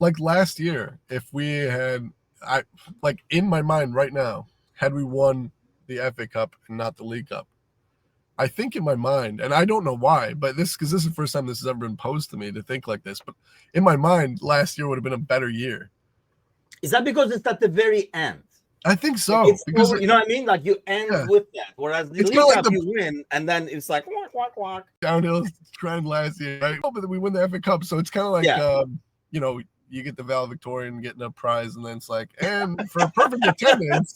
like last year, if we had, I like in my mind right now, had we won the FA Cup and not the League Cup, I think in my mind, and I don't know why, but because this is the first time this has ever been posed to me to think like this, but in my mind, last year would have been a better year. Is that because it's at the very end? I think Like so it's because over, you know what I mean? Like you end yeah, with that. Whereas the it's kind League of like Cup, the you win, and then it's like walk, walk, walk. downhill trend last year, right? Oh, but we win the FA Cup, so it's kind of like Yeah. you know, you get the valedictorian getting a prize, and then it's like, and for perfect attendance,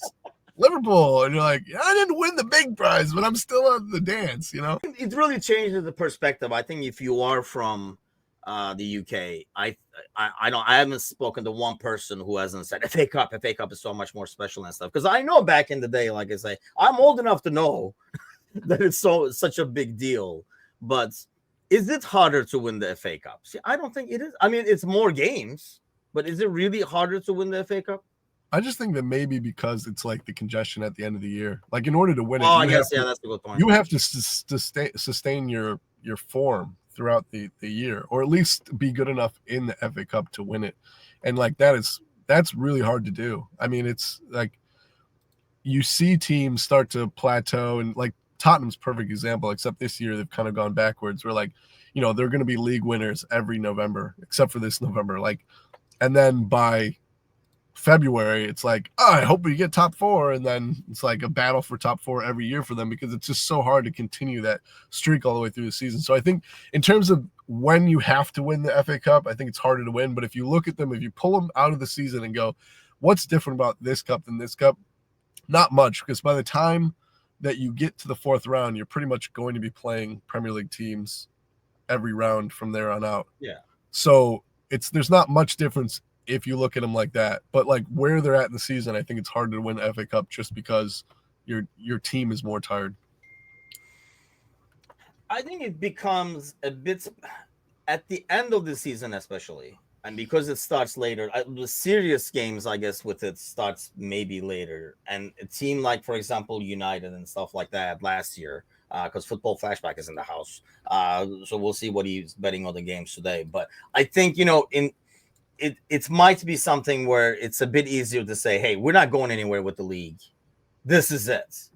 Liverpool, and you're like, I didn't win the big prize, but I'm still on the dance, you know? It really changes the perspective. I think if you are from the UK, I haven't spoken to one person who hasn't said FA Cup is so much more special and stuff. Because I know back in the day, like I say, I'm old enough to know that it's such a big deal. But is it harder to win the FA Cup? See, I don't think it is. I mean, it's more games, but is it really harder to win the FA Cup? I just think that maybe because it's like the congestion at the end of the year. Like in order to win it, I guess that's a good point. You have to sustain your form throughout the year, or at least be good enough in the FA Cup to win it. And like that's really hard to do. I mean, it's like you see teams start to plateau, and like Tottenham's perfect example, except this year they've kind of gone backwards. We're like, you know, they're going to be league winners every November, except for this November. Like, and then by February, it's like, oh, I hope we get top four. And then it's like a battle for top four every year for them because it's just so hard to continue that streak all the way through the season. So I think in terms of when you have to win the FA Cup, I think it's harder to win. But if you look at them, if you pull them out of the season and go, what's different about this cup than this cup? Not much, because by the time that you get to the fourth round, you're pretty much going to be playing Premier League teams every round from there on out. Yeah. So there's not much difference if you look at them like that. But like where they're at in the season, I think it's harder to win the FA Cup just because your team is more tired. I think it becomes a bit at the end of the season, especially, and because it starts later. The serious games, I guess, with it starts maybe later. And a team like, for example, United and stuff like that last year, because Football Flashback is in the house, so we'll see what he's betting on the games today. But I think it might be something where it's a bit easier to say, hey, we're not going anywhere with the league. This is it.